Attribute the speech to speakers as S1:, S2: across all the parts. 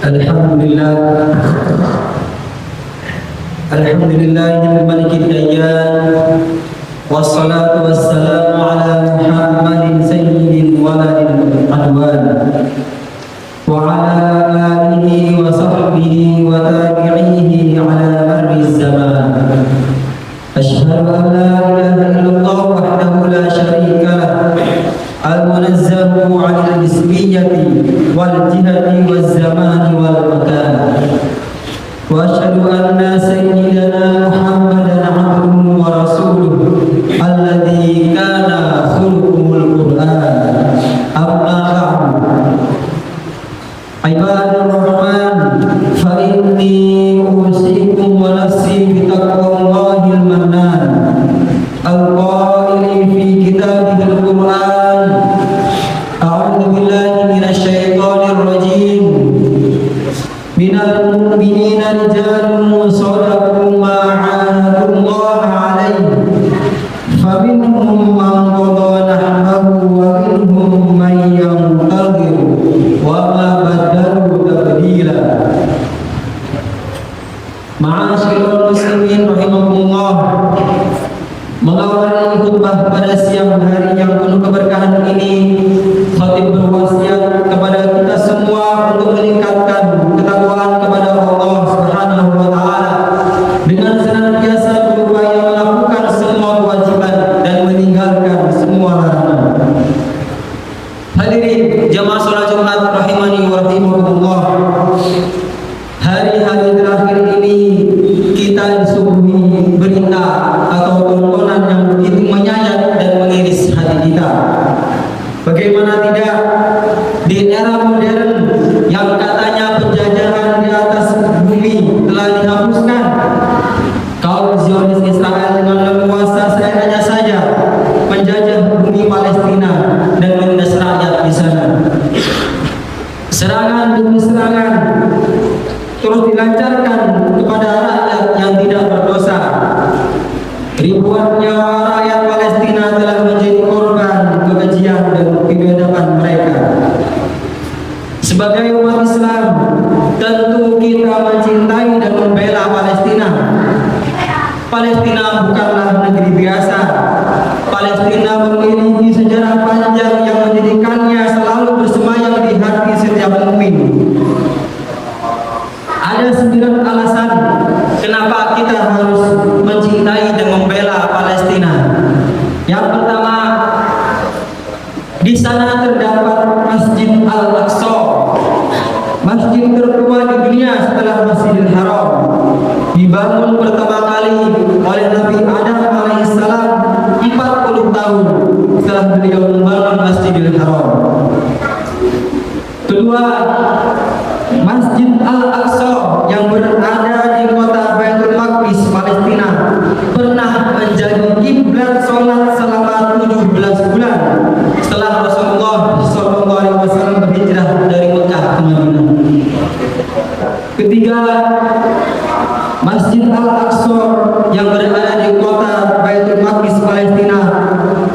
S1: Alhamdulillah, Alhamdulillahil malikid dayyan, wassalatu wassalamu ala Muhammadin sayyidil waladil adwan, wa ala alihi wa sahbihi wa tabi'ihi ala marriz zaman. Asyhadu an la ilaha illallah wahdahu la syarika lah, al-munazzahu 'anil ismiyati wal jihati waz zamani wal makan. Wa asyhadu anna sayyidana Muhammadan 'abduhu wa rasuluhu alladzi kana khuluquhul Qur'an. Amma ba'du. Ibadur Rahman, fa inni usikum wa nafsi bi taqwallahil mannan. Al-qaili fi kitabihil Qur'an. A'udzu billahi minasy syaithanir rajim. Minal mu'minina rijalun shadaqu ma 'ahadullah 'alaihi. Faminhum man qada nahbahu wa minhum man yantazir wa ma badalu tabdila. Ma'asyiral muslimin rahimakumullah. Mengawali khutbah pada siang hari yang penuh keberkahan ini, khatib berwasiat kepada kita semua untuk meningkatkan ketakwaan kepada Allah Subhanahu wa taala dengan senantiasa berupaya melakukan semua kewajiban dan meninggalkan semua larangan. Hadirin jamaah salat Jumat rahimani wa rahimakumullah. Hari-hari terakhir ini kita disuguhi berita atau tontonan yang begitu menyayat dan mengiris hati kita. Bagaimana tidak, di era modern yang katanya penjajahan di atas bumi telah dihapuskan, kaum Zionis Israel dengan leluasa seenaknya saja menjajah bumi Palestina dan menindas rakyat di sana. Serangan demi serangan terus dilancarkan kepada rakyat yang tidak berdosa. Ribuan nyawa rakyat Palestina telah menjadi korban kekejian dan kebiadaban mereka. Sebagai umat Islam, tentu kita mencintai dan membela Palestina. Palestina bukanlah negeri biasa. Palestina memiliki sejarah panjang yang menjadikannya selalu bersemayam di hati setiap mukmin. Ada 9 alasan kenapa kita harus mencintai dan membela Palestina. Yang pertama, di sana terdapat Masjid Al-Aqsa, masjid tertua di dunia setelah Masjidil Haram. Dibangun pertama kali oleh Nabi Adam alaihissalam 40 tahun setelah beliau membangun Masjidil Haram. Kedua, Masjid Al-Aqsa yang berada di kota Baitul Maqdis, Palestina, pernah menjadi kiblat sholat selama 17 bulan setelah Rasulullah SAW berhijrah dari Mekah ke Madinah. Ketiga, Masjid Al-Aqsa yang berada di kota Baitul Maqdis, Palestina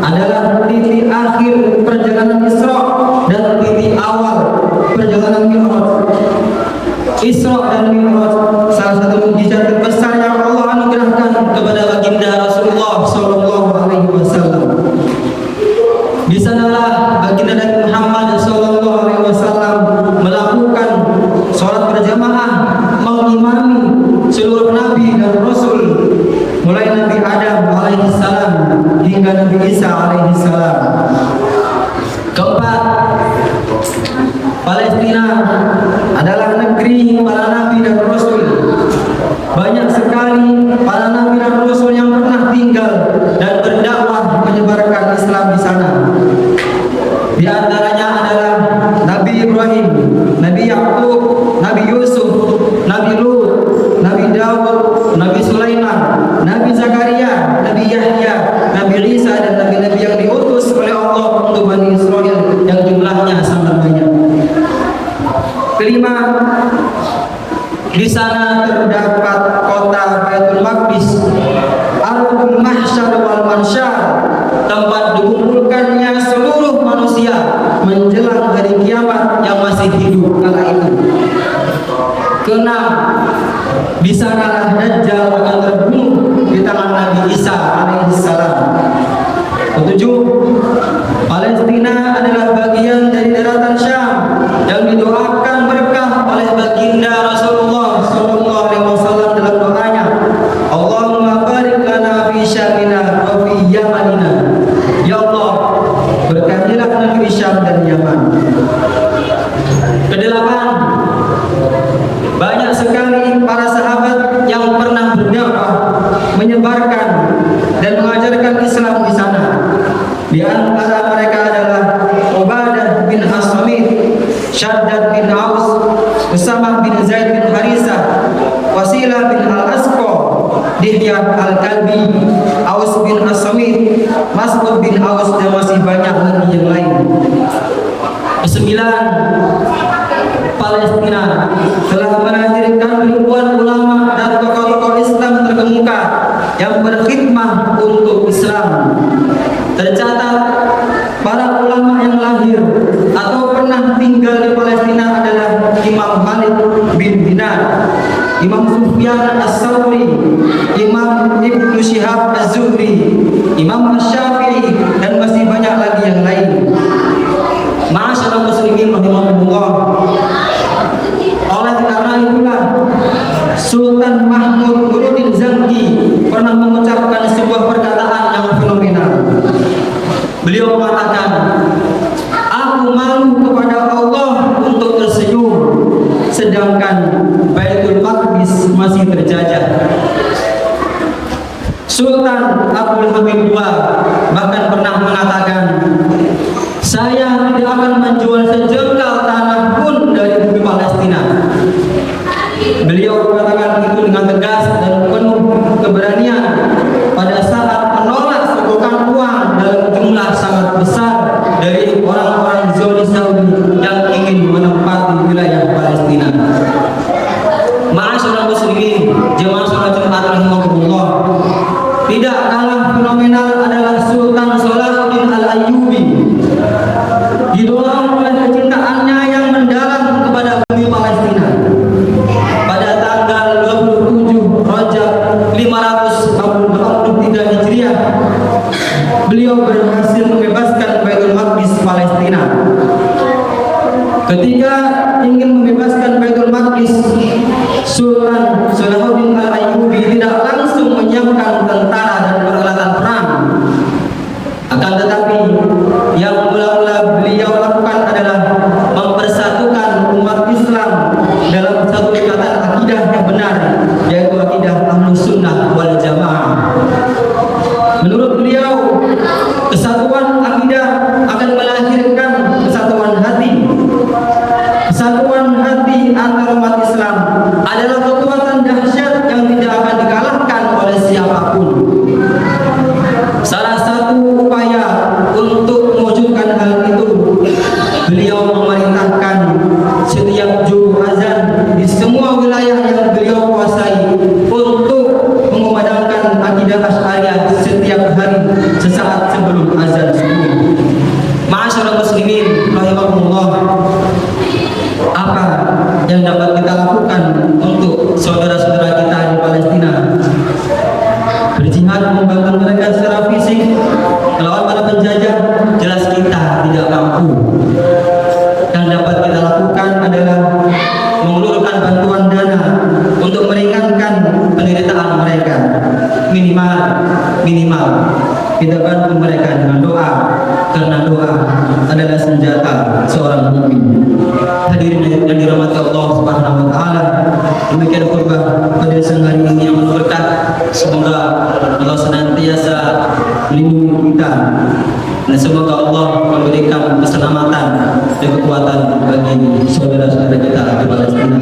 S1: adalah titik akhir perjalanan Isra dan titik awal perjalanan Mi'raj. Isra dan Mi'raj salah satu mukjizat terbesar yang Allah anugerahkan kepada baginda Rasulullah sallallahu alaihi wasallam. Di sanalah baginda Nabi Muhammad sallallahu alaihi wasallam melakukan salat berjamaah mengimami seluruh nabi dan rasul, mulai Nabi Adam alaihissalam hingga Nabi Isa alaihissalam. Keempat, Palestina adalah negeri para nabi dan rasul. Banyak sekali para nabi dan rasul yang pernah tinggal dan berdakwah menyebarkan Islam di sana. Di antaranya adalah Nabi Ibrahim, Nabi Yakub, Nabi Yusuf, Nabi Lut, Nabi Daud, Nabi Sulaiman, Nabi Zakaria, Nabi Yahya, Nabi Isa, dan nabi-nabi yang diutus oleh Allah untuk Bani Israel yang jumlahnya sangat banyak. Kelima, di sana terdapat kota Baitul Maqdis, Ardul Mahsyar wal Mansyar, tempat dikumpulkannya seluruh manusia menjelang hari kiamat yang masih hidup kala itu. Keenam, di sanalah Dajjal akan terbunuh di tangan Nabi Isa alaihissalam. Ketujuh, Palestina adalah bagian dari daratan Syam yang didoakan berkah oleh baginda Rasulullah sallallahu alaihi wasallam dalam doanya, Allahumma barik lana fi Syamina wa fi Yamanina. Ya Allah, berkatilah negeri Syam dan Yaman. Kedelapan, banyak sekali para sahabat yang pernah berdakwah, menyebarkan dan mengajarkan Islam di sana. Di antara mereka adalah Ubadah bin As-Samit, Syaddad bin Aus, Usamah bin Zaid bin Harisah, Wasilah bin Al-Asqa, Dihyah Al-Kalbi, Aus bin As-Samit, Mas'ud bin Aus, dan masih banyak lagi yang lain. Kesembilan, Palestina telah melahirkan ribuan ulama dan tokoh-tokoh Islam terkemuka yang berkhidmah untuk Islam. Tercatat para ulama yang lahir atau pernah tinggal di Palestina adalah Imam Khalid bin Dinar, Imam Sufyan As-Sawri, Imam Ibnu Syihab Az-Zuhri, Imam Asy-Syafi'i, dan masih banyak lagi yang lain. Ma'asyiral muslimin rahimakumullah. Oleh karena itulah Sultan Mahmud Nuruddin Zanki pernah mengucapkan sebuah perkataan yang fenomenal. Beliau mengatakan, aku malu kepada Allah untuk tersenyum sedangkan Baitul Maqdis masih terjajah. Sultan Abdul Hamid II bahkan pernah mengatakan, saya tidak akan menjual sejengkal tanah pun dari bumi Palestina. Beliau mengatakan itu dengan tegas dan penuh keberanian pada saat menolak sogokan uang dalam jumlah sangat besar dari orang-orang Zionis Saudi yang ingin menempati wilayah Palestina. Ma'asyiral muslimin, jemaah salat Jumat rahimakumullah. Tidak kalah fenomenal adalah Sultan Salahuddin Al-Ayyubi. Didorong oleh kecintaannya yang mendalam kepada bumi Palestina. Pada tanggal 27 Rajab 543 Hijriah, beliau berhasil membebaskan Baitul Maqdis Palestina. Ketika ingin membebaskan Baitul Maqdis, Sultan Salahuddin Al-Ayyubi tidak langsung menyiapkan tentara dan peralatan perang. Akan tetapi yang mula-mula beliau lakukan adalah mempersatukan umat Islam dalam satu ikatan akidah yang benar, yaitu akidah Ahlus Sunnah wal Jamaah. Menurut beliau, kesatuan akidah akan melahirkan kesatuan hati. Kesatuan hati antar umat Islam adalah kekuatan dahsyat yang tidak akan dikalahkan oleh siapapun. Salah satu upaya untuk mewujudkan hal itu, beliau memerintahkan setiap juru azan di semua wilayah yang beliau kuasai untuk mengumandangkan akidah Asy'ariyah setiap hari sesaat sebelum azan subuh. Ma'asyiral muslimin rahimakumullah. Apa yang dapat kita lakukan untuk saudara-saudara kita di Palestina? Berjihad membantu mereka secara fisik melawan para penjajah, jelas kita tidak mampu. Yang dapat kita lakukan adalah mengulurkan bantuan dana untuk meringankan penderitaan mereka. Minimal kita bantu mereka dengan doa, karena doa adalah senjata seorang mukmin. Hadirin yang dirahmati Allah Subhanahu wa taala, demikian khutbah pada siang hari ini yang berkah. Semoga Allah senantiasa melindungi kita dan semoga Allah memberikan keselamatan dan kekuatan bagi saudara-saudara kita di Palestina.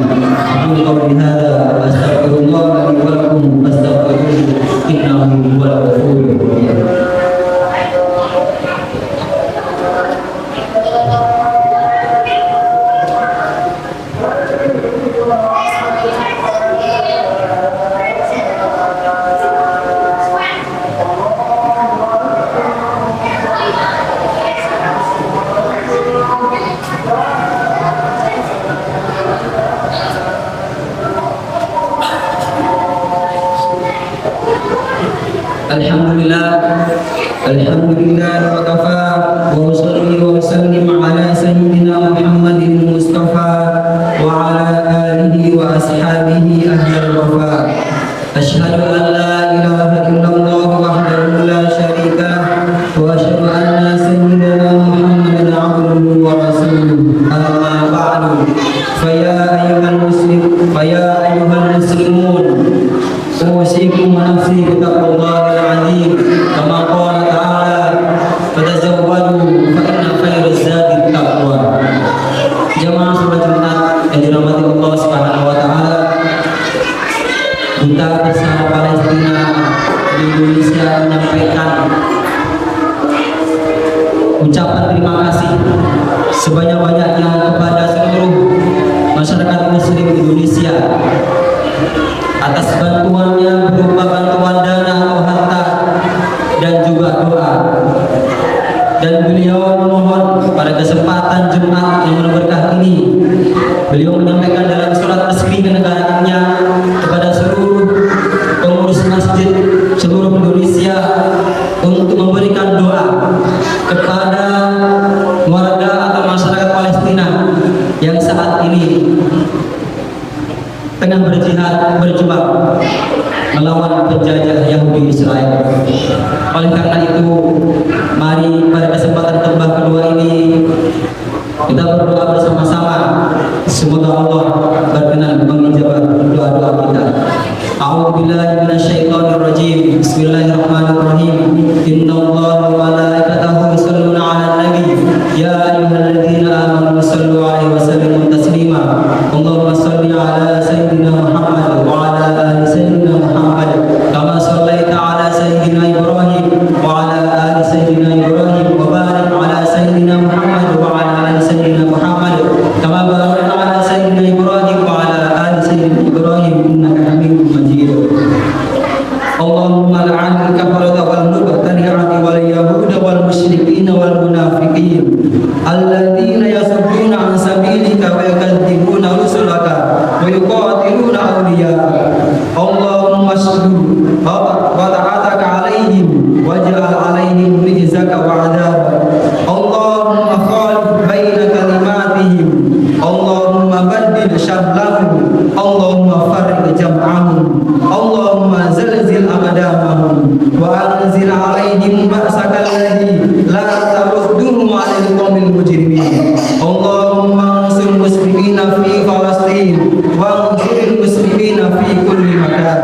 S1: Aku qauli hadza wa astaghfirullah li wa lakum fastaghfiruhu innahu huwal ghafurur rahim. Alhamdulillah wa kafa wa usalli wa usallim ala sayyidina Muhammadin Mustafa wa ala alihi wa ashabihi ahlal wafa. Asyhadu an la ilaha illallah wahdahu la syarika lah wa asyhadu anna sayyidina Muhammadan abduhu wa rasuluh. Amma ba'du. Faya ayyuhal muslimun, usikum wa nafsi bittaqwallahil azim. Kama qala ta'ala, fatazawwadu fa inna khairaz zadi taqwa. Jamaah salat Jumat yang dirahmati Allah Subhanahu wa taala, Duta Besar Palestina di Indonesia menyampaikan ucapan terima kasih sebanyak-banyaknya kepada seluruh masyarakat muslim Indonesia atas bantuannya berupa bantuan dana atau harta dan juga doa. Dan beliau memohon pada kesempatan Jumat yang berkah ini, beliau menyampaikan dalam surat resmi kenegaraannya kepada seluruh pengurus masjid seluruh Indonesia untuk memberikan doa kepada warga atau masyarakat Palestina yang saat ini tengah berjuang melawan penjajah Yahudi Israel. Oleh karena itu, mari pada kesempatan tembak kedua ini kita berdoa bersama-sama, semoga Allah berkenan mengijabah doa-doa kita. A'udzubillahi minasyaitonir rajim. Bismillahirrahmanirrahim. Innallaha wa malaikatahu yusholluna 'alan nabi. Ya ayyuhalladzina amanu shallu 'alaihi wa sallimu taslima. Allahumma shalli 'ala sayyidina Muhammad wa 'ala ali sayyidina Muhammad kama shallaita 'ala sayyidina Ibrahim wa 'ala ali sayyidina Ibrahim wa barik 'ala sayyidina Muhammad wa 'ala ali sayyidina Muhammad kama barakta 'ala sayyidina Ibrahim wa 'ala ali sayyidina Ibrahim innaka Hamidum Majid. Allahumma la'anil kafarata wal mubtadi'ati wal yahuda wal musyrikin wal munafiqin alladzina yasudduna an sabilika wa yakadzibuna rusulaka wa yuqatiluna awliya'aka. Allahumma shdud wa ta'ataka 'alaihim waj'al 'alaihim rizqaka wa 'adabaka. Allahumma khalif baina kalimatihim. Allahumma baddil shamlahum. Allahumma farriq jam'ahum. Allahumma zalzil aqdamahum wa anzil 'alaihim ba'saka alladhi la tarudduhum 'alal qawmil mujrimin. Allahumma ansur muslimina fi Falastin wa ansur muslimina fi kulli makan.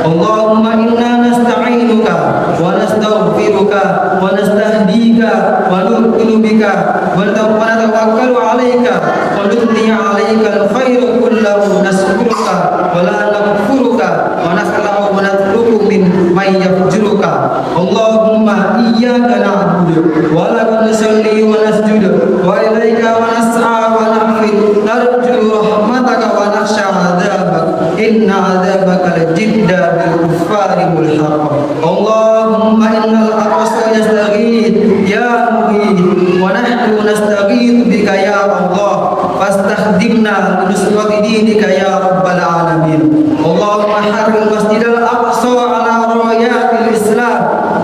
S1: Allahumma inna nasta'inuka wa nastaghfiruka wa nastahdika wa nu'minu bika wa natawakkalu 'alaika wa nuthni 'alaika al-khairu kullahu nas'aluka wa la nakfuruka wa nas'alu wa natruku min may yafjuruka. Allahumma iyyaka na'budu wa laka nusalli wa nasjudu wa ilaika wa nas'a wa nahfid narju rahmataka wa nakhsha 'adzabak inna 'adzabaka lajidda bil kuffari mulhaq. Allahumma innal aqsa yastaghith ya mughith wa nahnu nastaghith bika ya Allah fastakhdimna bi nusrati dinika ya rabbal alamin. Allahumma harrim masjidal aqsa ala rayatil islam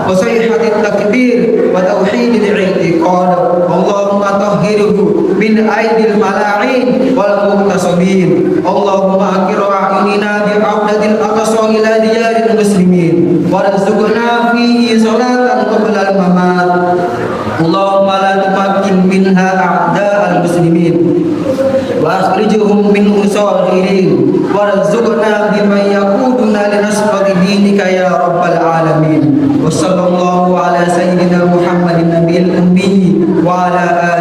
S1: wa sayhatit takbir wa tauhidil i'tiqad. Allahumma tahhirhu min aidil mala'in wal muhtasabin. Allahumma akir a'yunina bi abdil aqsa ila diyaril muslimin warzuqna fihi salatan qabla al mamat. Allahumma la tumakkin minha a'da'al muslimin wa akhrijuhum min usadirin warzuqna bima yaquduna li nasrati dinika ya rabbal alamin. Wa sallallahu ala sayyidina Muhammadin nabiyil ummi wa ala